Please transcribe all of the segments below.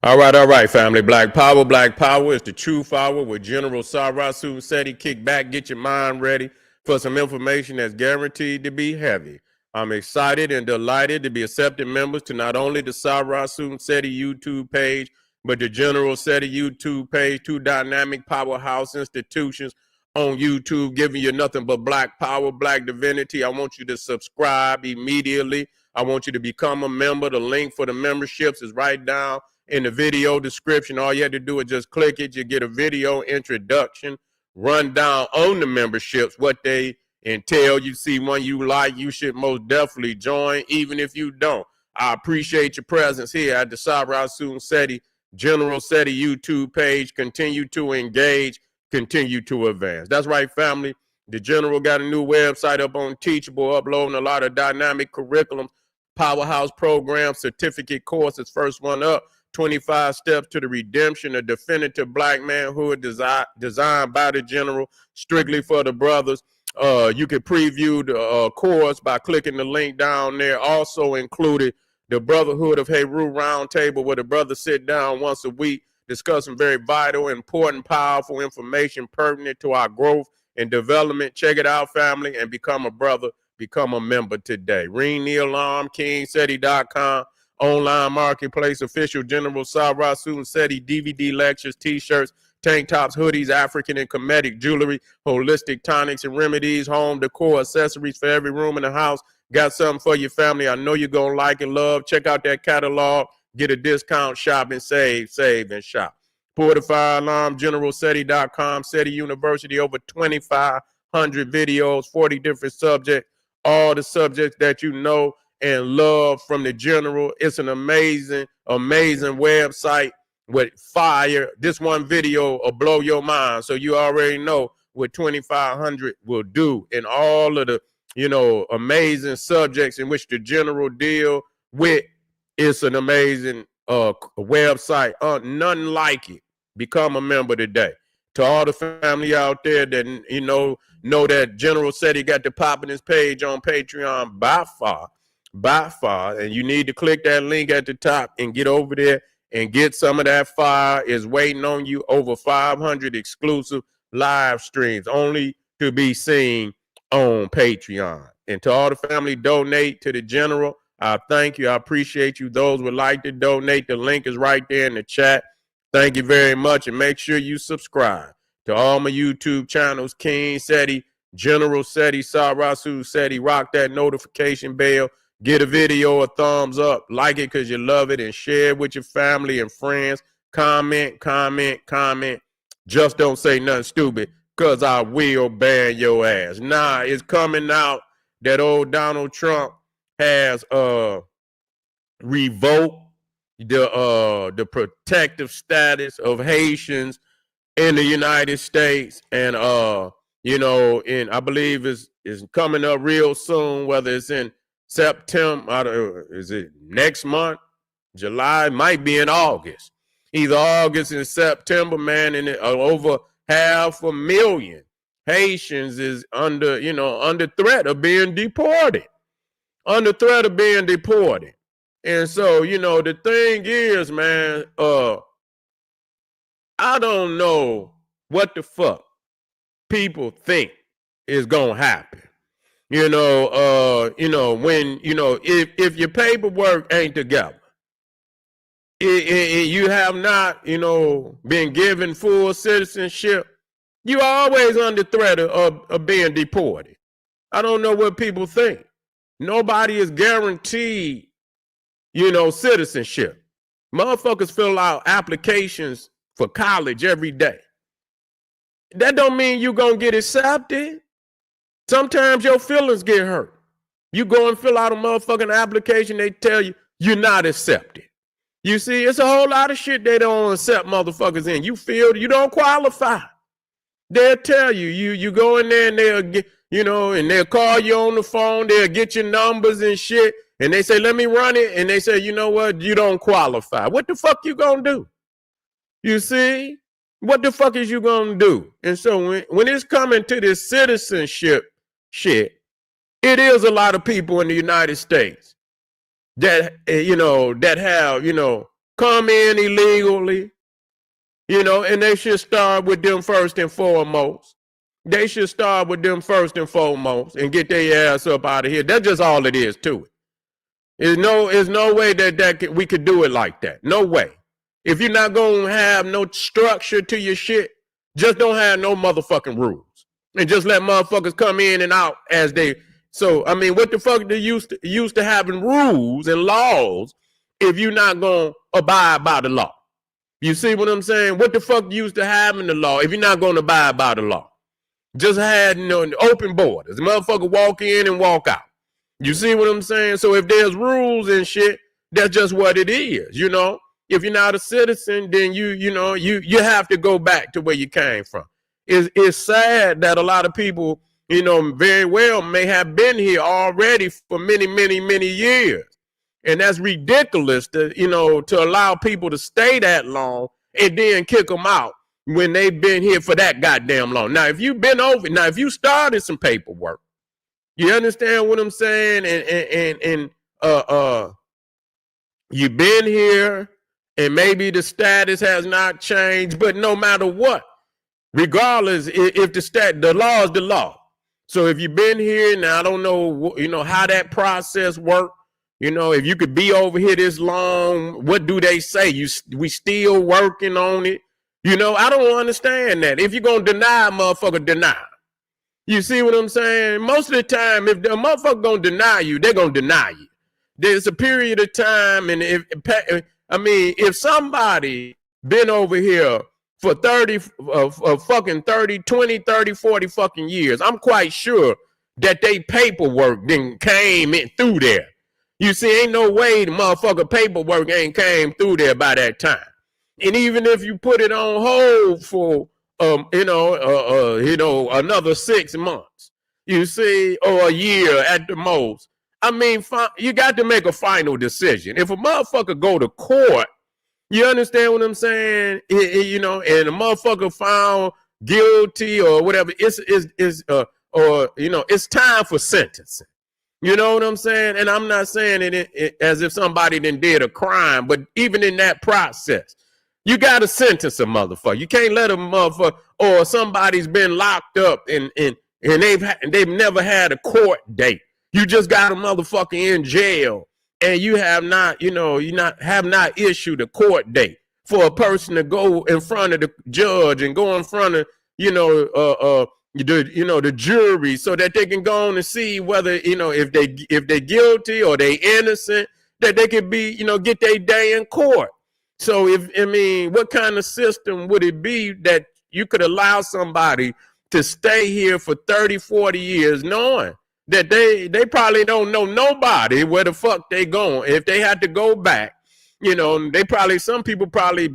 All right, family. Black Power is the truth hour with General Sarasu Seti. Kick back, get your mind ready for some information that's guaranteed to be heavy. I'm excited and delighted to be accepting members to not only the Sarasu Seti YouTube page, but the General Seti YouTube page, two dynamic powerhouse institutions on YouTube, giving you nothing but black power, black divinity. I want you to subscribe immediately. I want you to become a member. The link for the memberships is right down in the video description. All you have to do is just click it. You get a video introduction, rundown on the memberships, what they entail. You see one you like, you should most definitely join, even if you don't. I appreciate your presence here at the Sarasun Seti General Seti YouTube page. Continue to engage, continue to advance. That's right, family. The General got a new website up on Teachable, uploading a lot of dynamic curriculums, powerhouse programs, certificate courses. First one up, 25 Steps to the Redemption, a definitive black manhood designed by the General, strictly for the brothers. You can preview the course by clicking the link down there. Also included the Brotherhood of Heru Roundtable, where the brothers sit down once a week, discussing very vital, important, powerful information pertinent to our growth and development. Check it out, family, and become a brother, become a member today. Ring the alarm, kingseti.com. Online marketplace, official General Sarasu Seti DVD lectures, t-shirts, tank tops, hoodies, African and Kemetic jewelry, holistic tonics and remedies, home decor, accessories for every room in the house. Got something for your family. I know you're going to like and love. Check out that catalog. Get a discount, shop and save and shop. Pour the fire alarm, generalseti.com, Seti University, over 2,500 videos, 40 different subjects, all the subjects that you know and love from the General. It's an amazing website with fire. This one video will blow your mind. So you already know what 2,500 will do in all of the, amazing subjects in which the General deal with. It's an amazing website. Nothing like it. Become a member today. To all the family out there that, know that General said he got the popping his page on Patreon by far, and you need to click that link at the top and get over there and get some of that fire. Is waiting on you. Over 500 exclusive live streams only to be seen on Patreon. And to all the family, donate to the General. I thank you. I appreciate you. Those would like to donate, the link is right there in the chat. Thank you very much, and make sure you subscribe to all my YouTube channels, King Seti, General Seti, Sarasu Seti. Rock that notification bell. Get a video a thumbs up, like it because you love it, and share it with your family and friends. Comment. Just don't say nothing stupid, because I will ban your ass. Nah, it's coming out that old Donald Trump has revoked the protective status of Haitians in the United States. And, and I believe is coming up real soon, whether it's in September, is it next month? July, might be in August. Either August and September, man, and over 500,000 Haitians is under threat of being deported. Under threat of being deported. And so, the thing is, man, I don't know what the fuck people think is gonna happen. When if your paperwork ain't together, you have not, been given full citizenship, you always under threat of being deported. I don't know what people think. Nobody is guaranteed, citizenship. Motherfuckers fill out applications for college every day. That don't mean you gonna get accepted. Sometimes your feelings get hurt. You go and fill out a motherfucking application, they tell you you're not accepted. You see, it's a whole lot of shit they don't accept motherfuckers in. You feel you don't qualify. They'll tell you, you go in there and they'll get, and they'll call you on the phone, they'll get your numbers and shit, and they say, let me run it, and they say, you know what, you don't qualify. What the fuck you gonna do? You see? What the fuck is you gonna do? And so when it's coming to this citizenship shit, it is a lot of people in the United States that, that have, come in illegally, you know, and they should start with them first and foremost. They should start with them first and foremost and get their ass up out of here. That's just all it is to it. There's no way that we could do it like that. No way. If you're not going to have no structure to your shit, just don't have no motherfucking rules. And just let motherfuckers come in and out as they. So, I mean, what the fuck they used to having rules and laws if you're not going to abide by the law? You see what I'm saying? What the fuck used to having the law if you're not going to abide by the law? Just had, you know, open borders. The motherfucker walk in and walk out. You see what I'm saying? So if there's rules and shit, that's just what it is, you know? If you're not a citizen, then you have to go back to where you came from. It's sad that a lot of people, you know, very well may have been here already for many, many, many years. And that's ridiculous to, you know, to allow people to stay that long and then kick them out when they've been here for that goddamn long. Now, if you've been over, now, if you started some paperwork, you understand what I'm saying? And you've been here and maybe the status has not changed, but no matter what, regardless, if the law is the law. So if you've been here, now I don't know, you know, how that process works. You know, if you could be over here this long, what do they say? We still working on it. You know, I don't understand that. If you're going to deny a motherfucker, deny. You see what I'm saying? Most of the time, if the motherfucker going to deny you, they're going to deny you. There's a period of time, and if somebody been over here for 30 40 fucking years, I'm quite sure that they paperwork then came in through there. You see, ain't no way the motherfucker paperwork ain't came through there by that time. And even if you put it on hold for, another 6 months, you see, or a year at the most, I mean, you got to make a final decision. If a motherfucker go to court, you understand what I'm saying? You know, and a motherfucker found guilty or whatever, it's time for sentencing. You know what I'm saying? And I'm not saying it as if somebody then did a crime, but even in that process, you got to sentence a motherfucker. You can't let a motherfucker, or somebody's been locked up and they've never had a court date. You just got a motherfucker in jail and you have not, have not issued a court date for a person to go in front of the judge and go in front of, the jury, so that they can go on and see whether, if they're guilty or they innocent, that they can be, get their day in court. So what kind of system would it be that you could allow somebody to stay here for 30, 40 years knowing that they probably don't know nobody where the fuck they going? If they had to go back, some people probably,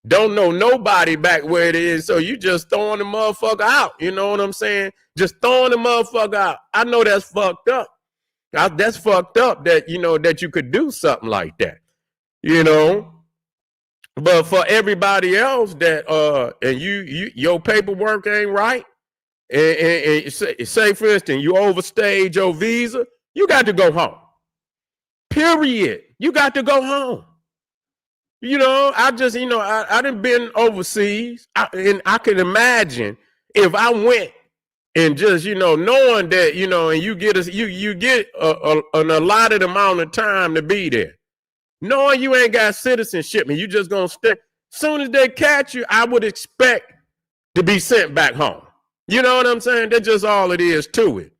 don't know nobody back where it is. So you just throwing the motherfucker out. You know what I'm saying? Just throwing the motherfucker out. I know that's fucked up. That's fucked up that, that you could do something like that, But for everybody else that, and your paperwork ain't right, and say for instance, you overstayed your visa, you got to go home. Period. You got to go home. I just, I done been overseas, and I can imagine if I went and just, knowing that, and you get an allotted amount of time to be there, knowing you ain't got citizenship and you just gonna stay. Soon as they catch you, I would expect to be sent back home. You know what I'm saying? That's just all it is to it.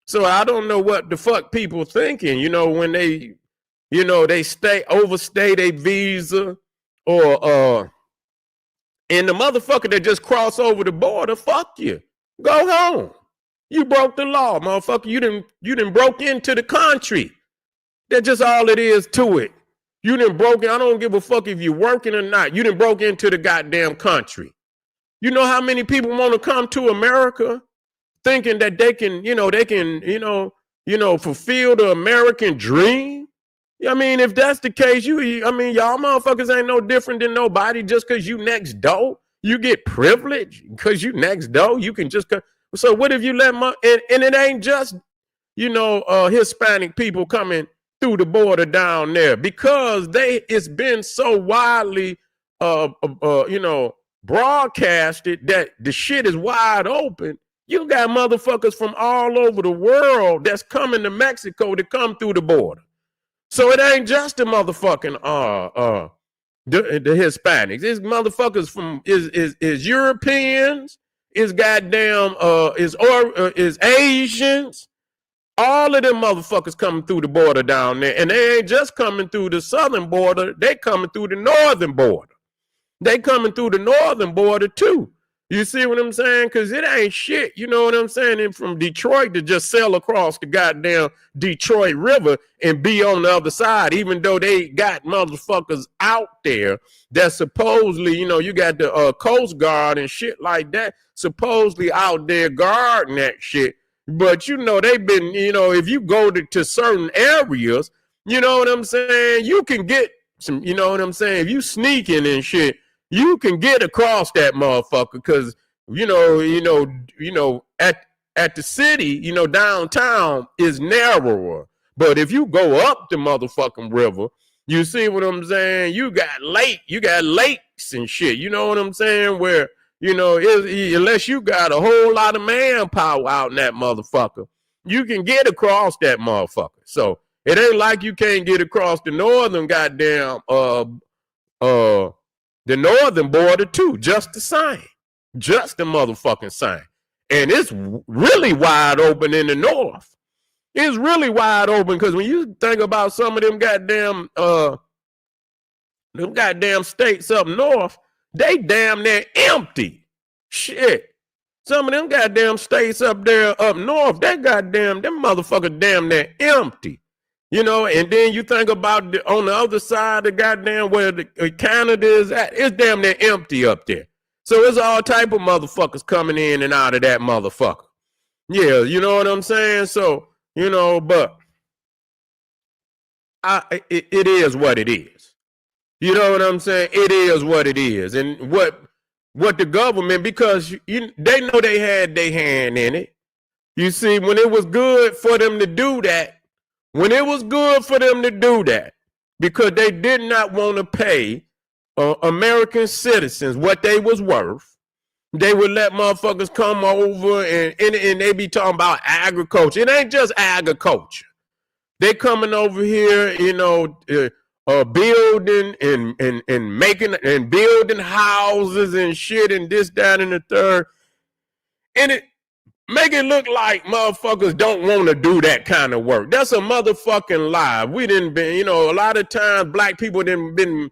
So I don't know what the fuck people thinking, when they, they overstay their visa, or and the motherfucker that just cross over the border, fuck you. Go home. You broke the law, motherfucker. You didn't broke into the country. That's just all it is to it. You done broke in. I don't give a fuck if you're working or not. You done broke into the goddamn country. You know how many people want to come to America thinking that they can, fulfill the American dream? I mean, if that's the case, y'all motherfuckers ain't no different than nobody just because you next door. You get privilege because you next door. You can just come. So what if you let and it ain't just, Hispanic people coming through the border down there because it's been so widely, broadcasted that the shit is wide open. You got motherfuckers from all over the world that's coming to Mexico to come through the border. So it ain't just the motherfucking the Hispanics. It's motherfuckers from is Europeans, is goddamn is Asians. All of them motherfuckers coming through the border down there, and they ain't just coming through the southern border. They coming through the northern border. They coming through the northern border too. You see what I'm saying? Because it ain't shit. You know what I'm saying? And from Detroit to just sail across the goddamn Detroit River and be on the other side, even though they got motherfuckers out there that supposedly, you got the Coast Guard and shit like that, supposedly out there guarding that shit. But, they've been, if you go to certain areas, you know what I'm saying? You can get some, you know what I'm saying? If you sneaking and shit, you can get across that motherfucker because, at the city, downtown is narrower. But if you go up the motherfucking river, you see what I'm saying? You got lakes and shit. You know what I'm saying? Where, unless you got a whole lot of manpower out in that motherfucker, you can get across that motherfucker. So it ain't like you can't get across the northern goddamn the northern border too, just the same. Just the motherfucking same. And it's really wide open in the north. It's really wide open because when you think about some of them goddamn states up north, they damn near empty. Shit. Some of them goddamn states up there up north, them motherfuckers damn near empty. And then you think about on the other side of goddamn where Canada is at, it's damn near empty up there. So it's all type of motherfuckers coming in and out of that motherfucker. Yeah, you know what I'm saying? So, but it is what it is. You know what I'm saying? It is what it is. And what the government, because they know they had their hand in it. You see, when it was good for them to do that, because they did not want to pay American citizens what they was worth, they would let motherfuckers come over and they be talking about agriculture. It ain't just agriculture. They coming over here, building and making and building houses and shit and this, that, and the third. And it make it look like motherfuckers don't want to do that kind of work. That's a motherfucking lie. We didn't been, a lot of times black people didn't been,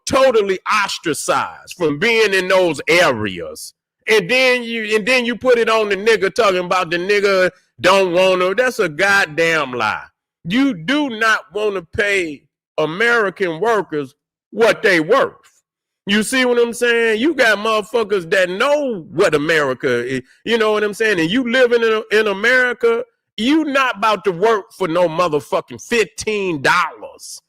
totally ostracized from being in those areas. And then you put it on the nigga talking about the nigga don't want to. That's a goddamn lie. You do not want to pay American workers what they worth. You see what I'm saying? You got motherfuckers that know what America is. You know what I'm saying? And you living in America, you not about to work for no motherfucking $15.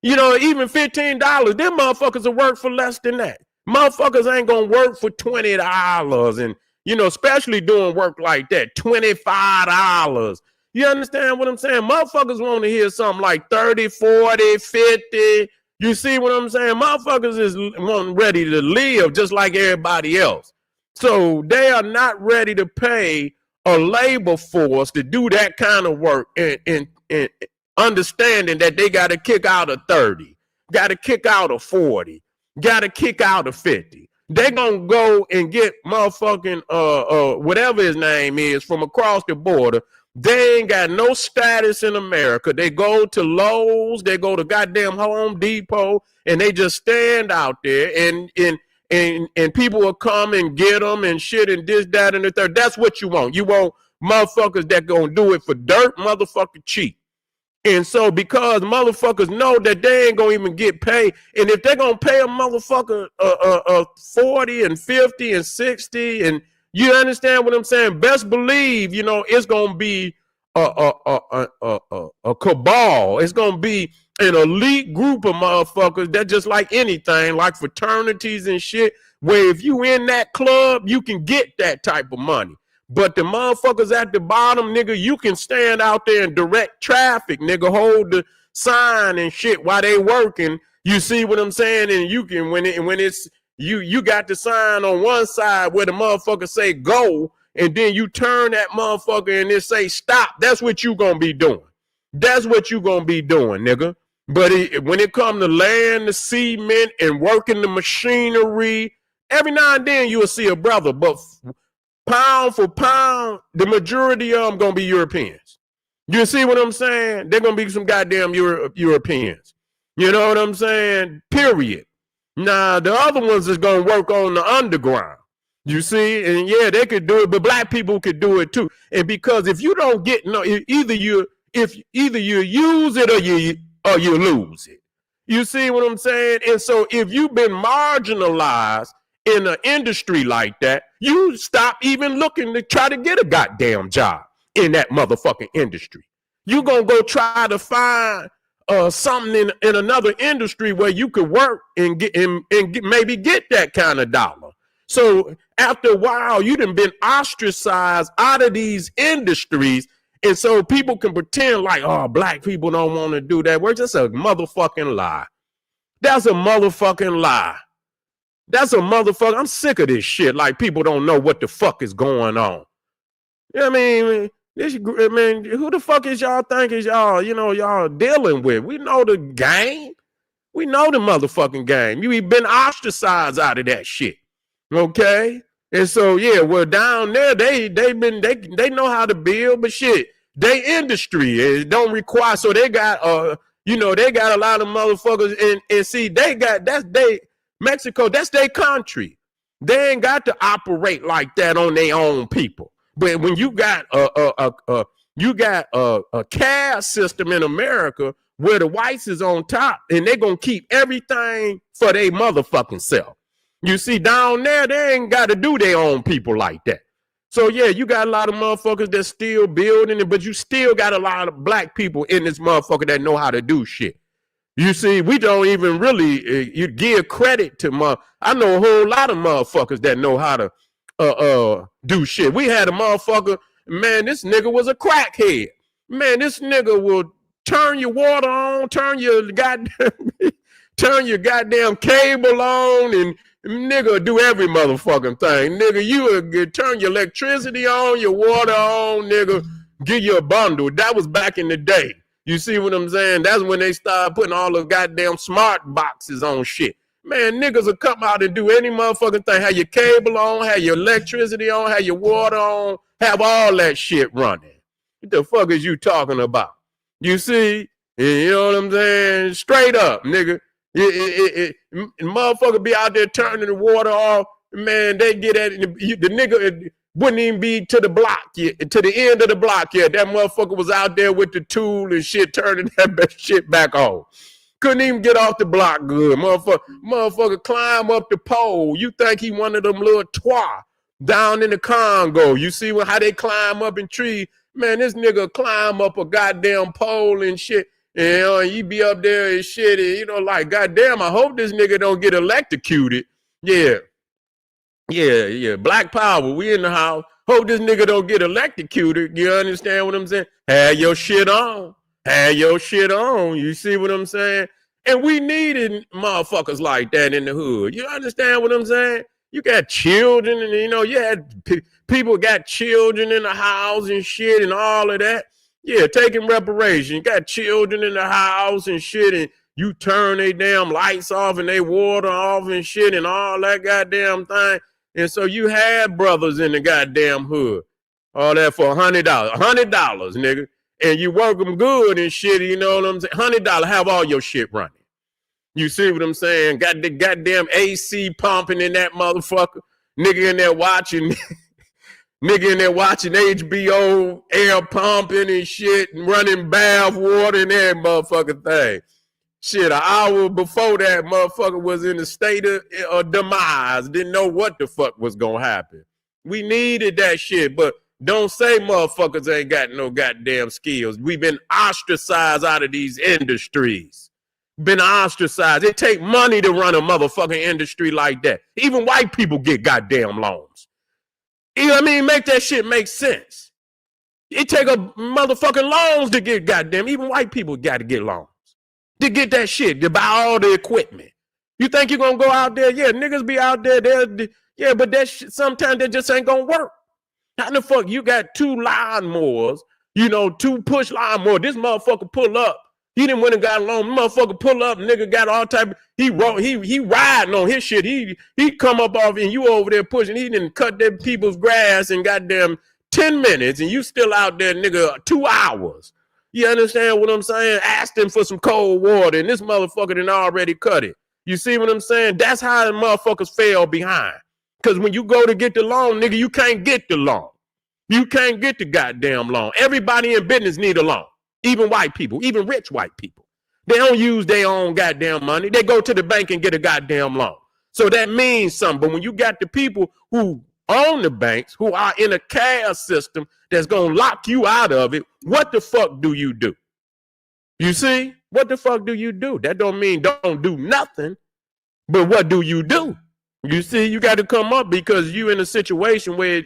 Even $15, them motherfuckers will work for less than that. Motherfuckers ain't gonna work for $20 and, especially doing work like that, $25. You understand what I'm saying? Motherfuckers want to hear something like 30, 40, 50. You see what I'm saying? Motherfuckers is ready to live just like everybody else. So they are not ready to pay a labor force to do that kind of work and understanding that they got to kick out a 30, got to kick out a 40, got to kick out a 50. They're going to go and get motherfucking whatever his name is from across the border. They ain't got no status in America. They go to Lowe's, they go to goddamn Home Depot, and they just stand out there, and people will come and get them and shit and this, that, and the third. That's what you want. You want motherfuckers that gonna do it for dirt, motherfucker cheap. And so because motherfuckers know that they ain't gonna even get paid, and if they're gonna pay a motherfucker 40 and 50 and 60, and you understand what I'm saying? Best believe, it's gonna be a cabal. It's gonna be an elite group of motherfuckers that just like anything, like fraternities and shit, where if you in that club, you can get that type of money. But the motherfuckers at the bottom, nigga, you can stand out there and direct traffic, nigga, hold the sign and shit while they working. You see what I'm saying? And you can, when it's, you got the sign on one side where the motherfucker say go, and then you turn that motherfucker and it say stop. That's what you gonna be doing. That's what you gonna be doing, nigga. But when it come to laying the cement and working the machinery, every now and then you'll see a brother, but pound for pound, the majority of them gonna be Europeans. You see what I'm saying? They're gonna be some goddamn Europeans. You know what I'm saying? Period. Now the other ones is gonna work on the underground. You see, and yeah, they could do it, but black people could do it too. And because if you don't get either you use it or you lose it. You see what I'm saying? And so if you've been marginalized in an industry like that, you stop even looking to try to get a goddamn job in that motherfucking industry. You gonna go try to find something in another industry where you could work and maybe get that kind of dollar. So after a while, you done been ostracized out of these industries. And so people can pretend like, oh, black people don't want to do that. We're just a motherfucking lie. That's a motherfucking lie. That's a motherfucker. I'm sick of this shit. Like people don't know what the fuck is going on. You know what I mean? Who the fuck is y'all think is y'all dealing with? We know the game. We know the motherfucking game. You've been ostracized out of that shit. Okay? And so, yeah, well, down there, they know how to build, but shit, they industry, it don't require, so they got, they got a lot of motherfuckers, and see, Mexico, that's their country. They ain't got to operate like that on their own people. But when you got a caste system in America where the whites is on top, and they gonna keep everything for their motherfucking self. You see, down there, they ain't got to do their own people like that. So, yeah, you got a lot of motherfuckers that's still building it, but you still got a lot of black people in this motherfucker that know how to do shit. You see, we don't even really you give credit to I know a whole lot of motherfuckers that know how to do shit. We had a motherfucker, man, this nigga was a crackhead. Man, this nigga will turn your water on, turn your goddamn cable on, and nigga do every motherfucking thing. Nigga, you would turn your electricity on, your water on, nigga, give you a bundle. That was back in the day. You see what I'm saying? That's when they started putting all the goddamn smart boxes on shit. Man, niggas will come out and do any motherfucking thing. Have your cable on, have your electricity on, have your water on, have all that shit running. What the fuck is you talking about? You see? You know what I'm saying? Straight up, nigga. Motherfucker be out there turning the water off, man. They get at it. The nigga wouldn't even be to the block yet, to the end of the block yet. That motherfucker was out there with the tool and shit, turning that shit back on. Couldn't even get off the block good. Motherfucker climb up the pole. You think he one of them little twa down in the Congo. You see how they climb up in trees? Man, this nigga climb up a goddamn pole and shit. And you be up there and shit, and, like, goddamn, I hope this nigga don't get electrocuted. Yeah. Black power, we in the house. Hope this nigga don't get electrocuted. You understand what I'm saying? Have your shit on. You see what I'm saying? And we needed motherfuckers like that in the hood. You understand what I'm saying? You got children, and, you had people got children in the house and shit and all of that. Yeah, taking reparation. You got children in the house and shit, and you turn their damn lights off and they water off and shit and all that goddamn thing. And so you had brothers in the goddamn hood. All that for $100. $100, nigga. And you work them good and shit, you know what I'm saying? $100, have all your shit running. You see what I'm saying? Got the goddamn AC pumping in that motherfucker. Nigga in there watching... Nigga in there watching HBO, air pumping and shit, and running bath water and every motherfucking thing. Shit, an hour before that motherfucker was in a state of demise. Didn't know what the fuck was gonna happen. We needed that shit, but don't say motherfuckers ain't got no goddamn skills. We've been ostracized out of these industries. Been ostracized. It take money to run a motherfucking industry like that. Even white people get goddamn loans. You know what I mean? Make that shit make sense. It take a motherfucking loans to get goddamn. Even white people got to get loans to get that shit, to buy all the equipment. You think you're going to go out there? Yeah, niggas be out there. Yeah, but that shit, sometimes that just ain't going to work. How the fuck you got 2 lawnmowers, 2 push lawnmowers. This motherfucker pull up. He didn't went and got a loan. Motherfucker pull up, nigga got all type of, he riding on his shit. He come up off and you over there pushing. He didn't cut them people's grass in goddamn 10 minutes and you still out there, nigga, 2 hours. You understand what I'm saying? Asked him for some cold water and this motherfucker done already cut it. You see what I'm saying? That's how the motherfuckers fell behind. Because when you go to get the loan, nigga, you can't get the loan. You can't get the goddamn loan. Everybody in business need a loan. Even white people, even rich white people. They don't use their own goddamn money. They go to the bank and get a goddamn loan. So that means something. But when you got the people who own the banks, who are in a cash system that's going to lock you out of it, what the fuck do you do? You see? What the fuck do you do? That don't mean don't do nothing. But what do? You see, you got to come up because you in a situation where,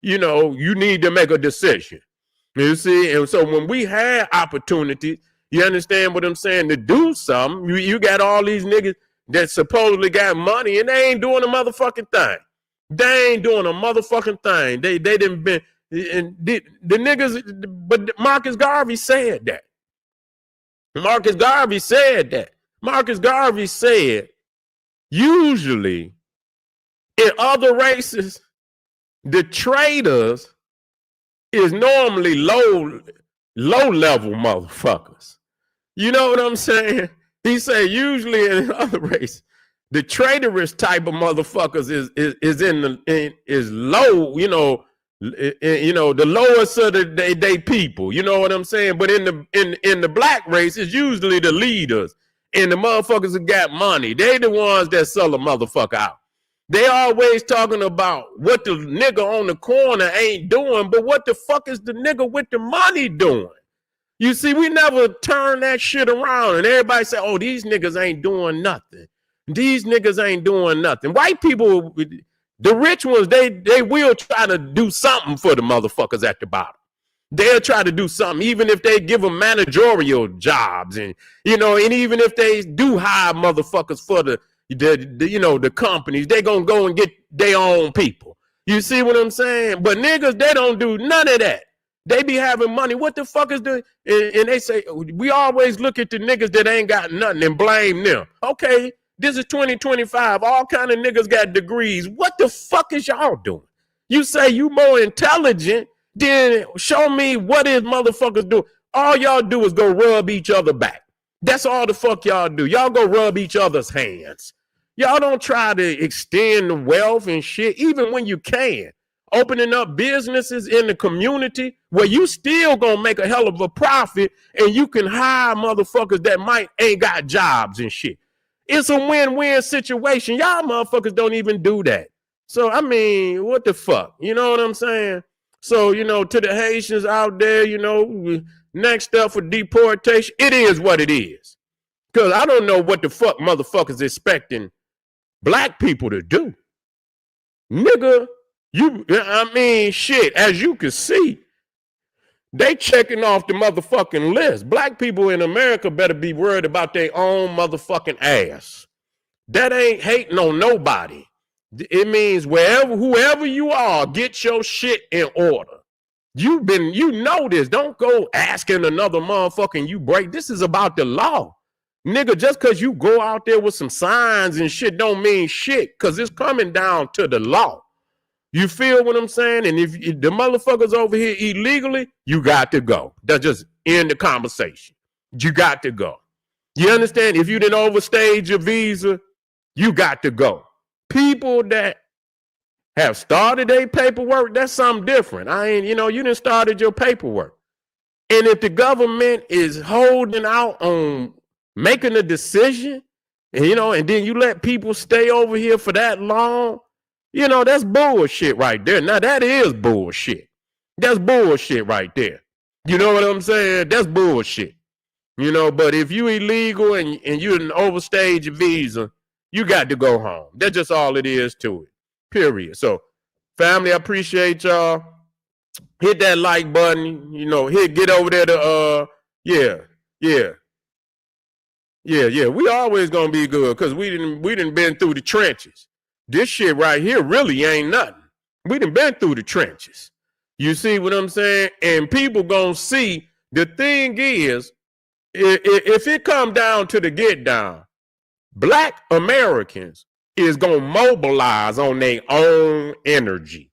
you need to make a decision. You see, and so when we had opportunity, you understand what I'm saying, to do something, you got all these niggas that supposedly got money and they ain't doing a motherfucking thing. They ain't doing a motherfucking thing. They didn't been, and the niggas, but Marcus Garvey said that. Marcus Garvey said, usually in other races, the traders is normally low level motherfuckers. You know what I'm saying? He said usually in other races, the traitorous type of motherfuckers is low. The lowest of they people. You know what I'm saying? But in the black race, it's usually the leaders and the motherfuckers that got money. They the ones that sell a motherfucker out. They always talking about what the nigga on the corner ain't doing, but what the fuck is the nigga with the money doing? You see, we never turn that shit around and everybody say, oh, these niggas ain't doing nothing. These niggas ain't doing nothing. White people, the rich ones, they will try to do something for the motherfuckers at the bottom. They'll try to do something, even if they give them managerial jobs and even if they do hire motherfuckers for the companies, they gonna go and get their own people. You see what I'm saying? But niggas, they don't do none of that. They be having money. What the fuck is the, and they say, we always look at the niggas that ain't got nothing and blame them. Okay, this is 2025. All kind of niggas got degrees. What the fuck is y'all doing? You say you more intelligent, then show me what is motherfuckers do. All y'all do is go rub each other back. That's all the fuck y'all do. Y'all go rub each other's hands. Y'all don't try to extend the wealth and shit, even when you can. Opening up businesses in the community where you still gonna make a hell of a profit and you can hire motherfuckers that ain't got jobs and shit. It's a win-win situation. Y'all motherfuckers don't even do that. So, I mean, what the fuck? You know what I'm saying? So, to the Haitians out there, next up for deportation, it is what it is. Because I don't know what the fuck motherfuckers expecting black people to do. Nigga, shit, as you can see, they checking off the motherfucking list. Black people in America better be worried about their own motherfucking ass. That ain't hating on nobody. It means whoever you are, get your shit in order. You know this. Don't go asking another motherfucker and you break. This is about the law. Nigga, just because you go out there with some signs and shit don't mean shit, because it's coming down to the law. You feel what I'm saying? And if the motherfuckers over here illegally, you got to go. That's just end the conversation. You got to go. You understand? If you didn't overstage your visa, you got to go. People that have started their paperwork, that's something different. You done started your paperwork. And if the government is holding out on making a decision, and then you let people stay over here for that long, that's bullshit right there. Now, that is bullshit. That's bullshit right there. You know what I'm saying? That's bullshit. But if you illegal and you didn't overstage your visa, you got to go home. That's just all it is to it. Period. So Family, I appreciate y'all. Hit that like button. You know, get over there to yeah. We always gonna be good because we didn't been through the trenches. This shit right here really ain't nothing. We done been through the trenches. You see what I'm saying? And people gonna see. The thing is, if it come down to the get down, Black Americans is gonna mobilize on their own energy.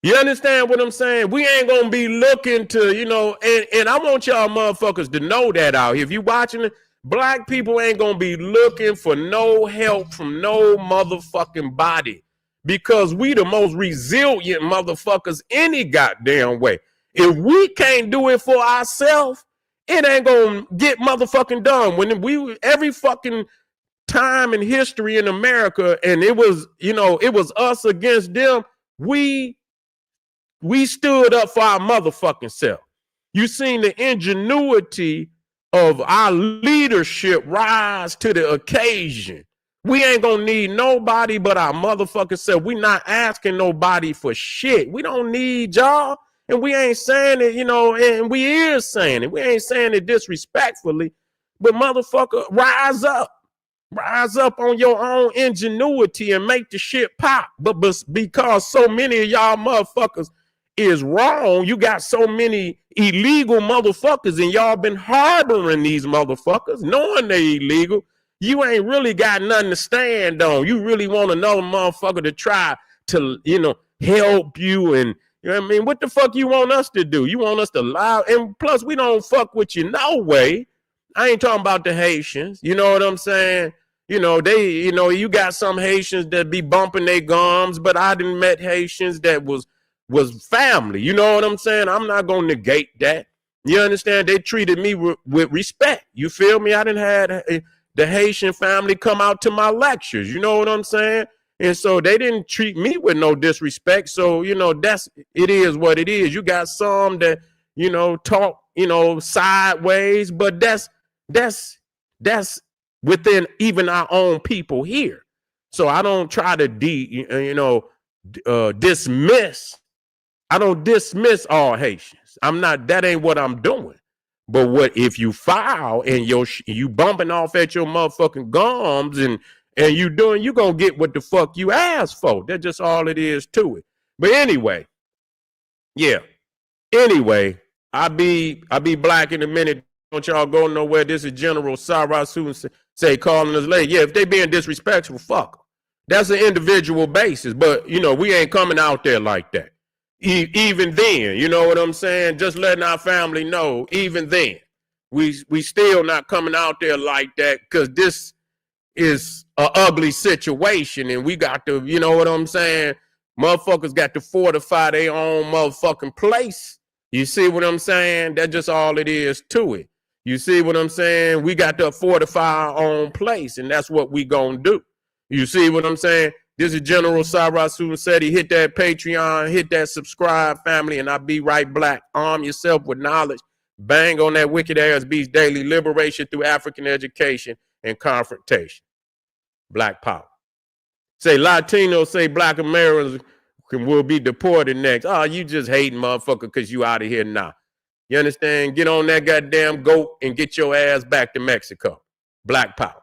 You understand what I'm saying? We ain't gonna be looking to, you know, and I want y'all motherfuckers to know that out here. If you watching it, Black people ain't gonna be looking for no help from no motherfucking body because we the most resilient motherfuckers any goddamn way. If we can't do it for ourselves, it ain't gonna get motherfucking done. When we every fucking time in history in America, and it was, you know, it was us against them, we stood up for our motherfucking self. You seen the ingenuity of our leadership rise to the occasion. We ain't gonna need nobody but our motherfucking self. We not asking nobody for shit. We don't need y'all. And we ain't saying it, you know, and we is saying it. We ain't saying it disrespectfully, but motherfucker, rise up. Rise up on your own ingenuity and make the shit pop. But because so many of y'all motherfuckers is wrong, you got so many illegal motherfuckers and y'all been harboring these motherfuckers knowing they illegal. You ain't really got nothing to stand on. You really want another motherfucker to try to, you know, help you. And you know what I mean? What the fuck you want us to do? You want us to lie? And plus we don't fuck with you no way. I ain't talking about the Haitians. You know what I'm saying? You know, you got some Haitians that be bumping their gums, but I done met Haitians that was family. You know what I'm saying? I'm not going to negate that. You understand? They treated me with respect. You feel me? I done had the Haitian family come out to my lectures. You know what I'm saying? And so they didn't treat me with no disrespect. So, you know, it is what it is. You got some that, you know, talk, you know, sideways, but that's within even our own people here. So I don't try to dismiss. I don't dismiss all Haitians. That ain't what I'm doing. But what if you foul and you bumping off at your motherfucking gums and you gonna get what the fuck you asked for. That's just all it is to it. But anyway, yeah. Anyway, I be black in a minute. Don't y'all go nowhere. This is General Sarah Soon say calling us late. Yeah, if they being disrespectful, fuck them. That's an individual basis. But, you know, we ain't coming out there like that. Even then, you know what I'm saying? Just letting our family know, even then, we still not coming out there like that because this is an ugly situation and we got to, you know what I'm saying? Motherfuckers got to fortify their own motherfucking place. You see what I'm saying? That's just all it is to it. You see what I'm saying? We got to fortify our own place, and that's what we gonna do. You see what I'm saying? This is General Cyrus Sunseti. Hit that Patreon, hit that subscribe, family, and I'll be right black. Arm yourself with knowledge. Bang on that wicked ass beast daily. Liberation through African education and confrontation. Black power. Say Latinos, say Black Americans will be deported next. Oh, you just hating motherfucker because you out of here now. You understand? Get on that goddamn goat and get your ass back to Mexico. Black power.